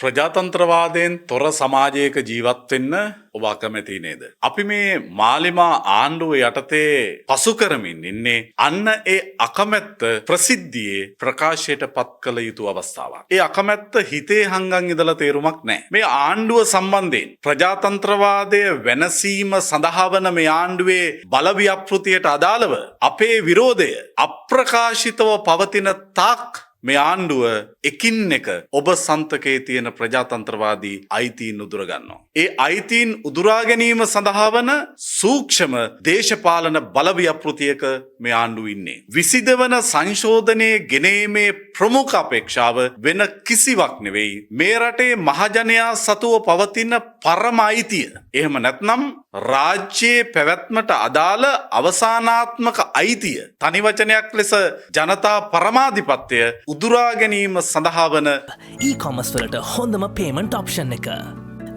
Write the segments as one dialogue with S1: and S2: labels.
S1: ප්‍රජාතන්ත්‍රවාදයෙන් තොර සමාජයක ජීවත් වෙන්න ඔබ අකමැති නේද? අපි මේ මාලිමා ආණ්ඩුව යටතේ පසු කරමින් ඉන්නේ අන්න ඒ අකමැත්ත ප්‍රසිද්ධියේ ප්‍රකාශයට පත් කළ යුතු අවස්ථාවක්. ඒ අකමැත්ත හිතේ හංගන් ඉඳලා තේරුමක් නැහැ. මේ ආණ්ඩුව සම්බන්ධයෙන් ප්‍රජාතන්ත්‍රවාදය වෙනසීම සඳහා වන මේ ආණ්ඩුවේ බල ව්‍යාපෘතියට අදාළව අපේ විරෝධය අප්‍රකාශිතව පවතින තාක් මේ ආණ්ඩුව එකින් එක ඔබ සන්තකයේ තියෙන ප්‍රජාතන්ත්‍රවාදී අයිතීන් උදුර ගන්නවා. ඒ අයිතීන් උදුරා ගැනීම සඳහා වන සූක්ෂම දේශපාලන බල ව්‍යාපෘතියක මේ ආණ්ඩුව ඉන්නේ. 22 වන සංශෝධනයේ ගෙනීමේ ප්‍රමුඛ අපේක්ෂාව වෙන කිසිවක් නෙවෙයි. මේ රටේ මහජනයා සතුව පවතින පරම අයිතිය. එහෙම නැත්නම් රාජ්‍යයේ පැවැත්මට අදාළ අවසානාත්මක අයිතිය. තනි වචනයක් ලෙස ජනතා පරමාධිපත්‍යය උදුරා ගැනීම සඳහා වන
S2: e-commerce වලට හොඳම payment option එක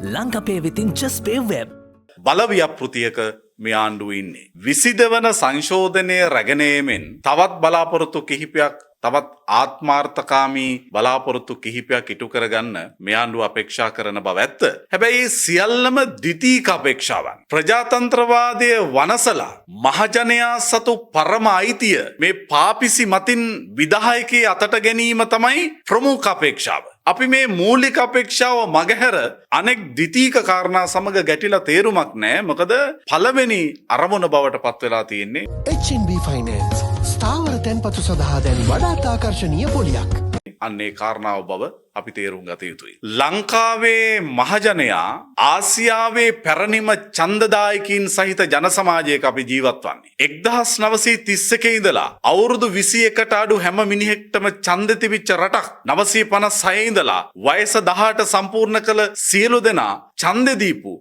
S2: ලංකාපේ within just pay web
S1: බල ව්‍යාපෘතියක මේ ආණ්ඩුව ඉන්නේ. 22 වන සංශෝධනය රැගෙන ඒමෙන් තවත් බලාපොරොත්තු කිහිපයක් තවත් ආත්මාර්ථකාමී බලාපොරොත්තු කිහිපයක් ඉටු කරගන්න මේ ආණ්ඩුව අපේක්ෂා කරන බව ඇත්ත. හැබැයි සියල්ලම ද්විතීක අපේක්ෂාවන්. ප්‍රජාතන්ත්‍රවාදය වනසලා මහජනයා සතු පරම අයිතිය මේ පාපිසි මතින් විධායකයේ අතට ගැනීම තමයි ප්‍රමුඛ අපේක්ෂාව. අපි මේ මූලික අපේක්ෂාව මගහැර අනෙක් ද්විතීක කාරණා සමග ගැටිලා තේරුමක් නැහැ. මොකද පළවෙනි අරමුණ බවට පත් වෙලා තියෙන්නේ
S3: HNB Finance ස්ථාවර තැන්පතු සඳහා දැන් වඩාත් ආකර්ශනීය පොලියක්.
S1: අන්නේ කාරණාව බව අපි තේරුම් ගත යුතුයි. ලංකාවේ මහජනයා ආසියාවේ පැරණිම ඡන්දදායකයින් සහිත ජන සමාජයක අපි ජීවත් වන්නේ. 1931 ඉඳලා අවුරුදු 21ට අඩු හැම මිනිහෙක්ටම ඡන්ද තිබිච්ච රටක්. 956 ඉඳලා වයස 18 සම්පූර්ණ කළ සියලු දෙනා ඡන්ද දීපු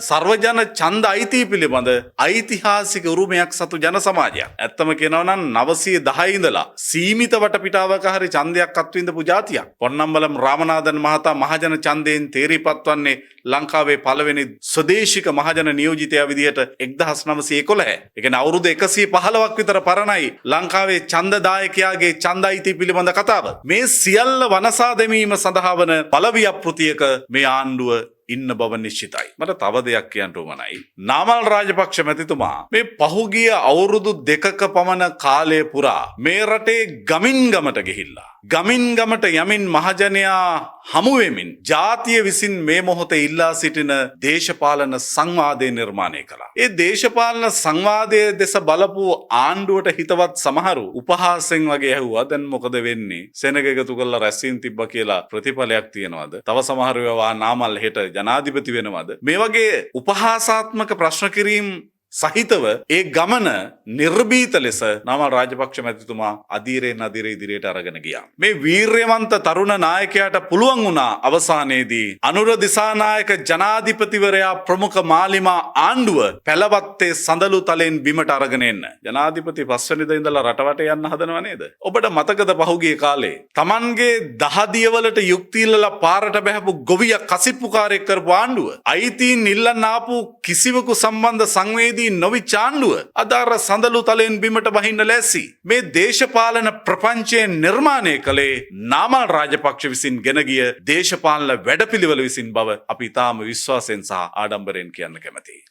S1: සර්වජන ඡන්ද අයිතිය පිළිබඳ ඓතිහාසික උරුමයක් සතු ජන සමාජයක්. ඇත්තම කියනවා නම් 910 ඉඳලා සීමිත වටපිටාවක හරි ඡන්දයක් අත්විඳපු ජාතියක්. පොන්නම්බලම් රාමනාදන් මහතා මහජන ඡන්දයෙන් තේරීපත් වන්නේ ලංකාවේ පළවෙනි ස්වදේශික මහජන නියෝජිතයා විදිහට 1911. ඒ කියන්නේ අවුරුදු 115ක් විතර පරණයි ලංකාවේ ඡන්දදායකයාගේ ඡන්ද අයිතිය පිළිබඳ කතාව. මේ සියල්ල වනසා දැමීම සඳහා වන බල ව්‍යාපෘතියක මේ ආණ්ඩුව ඉන්න බව නිශ්චිතයි. මට තව දෙයක් කියන්න උවමනයි. නාමල් රාජපක්ෂ මැතිතුමා මේ පහුගිය අවුරුදු 2ක පමණ කාලය පුරා මේ රටේ ගමින් ගමට ගිහිල්ලා ගමින් ගමට යමින් මහජනයා හමු වෙමින් ජාතිය විසින් මේ මොහොතේ ඉල්ලා සිටින දේශපාලන සංවාදය නිර්මාණය කළා. ඒ දේශපාලන සංවාදයේ දෙස බලපු ආණ්ඩුවට හිතවත් සමහරු උපහාසයෙන් වගේ ඇහුවා දැන් මොකද වෙන්නේ? සෙනග එකතු කරලා රැස්වීම තිබ්බා කියලා ප්‍රතිඵලයක් තියනවද? තව සමහරු ඒවා නාමල් හෙට ජනාධිපති වෙනවද? මේ වගේ උපහාසාත්මක ප්‍රශ්න කිරීම සහිතව ඒ ගමන නිර්භීත ලෙස නාමල් රාජපක්ෂ මැතිතුමා අධීරයෙන් ඉදිරියට අරගෙන ගියා. මේ වීර්යවන්ත තරුණ නායකයාට පුළුවන් වුණා අවසානයේදී අනුර දිසානායක ජනාධිපතිවරයා ප්‍රමුඛ මාලිමා ආණ්ඩුව පැලවත්තේ සඳලු තලෙන් බිමට අරගෙන එන්න. ජනාධිපති පස්වෙනිදා ඉඳලා රටවට යන්න හදනව නේද? ඔබට මතකද පහුගිය කාලේ Tamanගේ දහදියවලට යුක්තිල්ලලා පාරට බහැපු ගොවිය කසිප්පුකාරයෙක් කරපු ආණ්ඩුව අයිතීන් ඉල්ලන්න ආපු කිසිවෙකු සම්බන්ධ සංවේදී නොවිච්ච ආණ්ඩුව අද අර සඳලු තලෙන් බිමට බහින්න ලෑසි. මේ දේශපාලන ප්‍රපංචයෙන් නිර්මාණය කළේ නාමල් රාජපක්ෂ විසින් ගෙන ගිය දේශපාලන වැඩපිළිවෙල විසින් බව අපි තාම විශ්වාසයෙන් සහ ආඩම්බරයෙන් කියන්න කැමැතියි.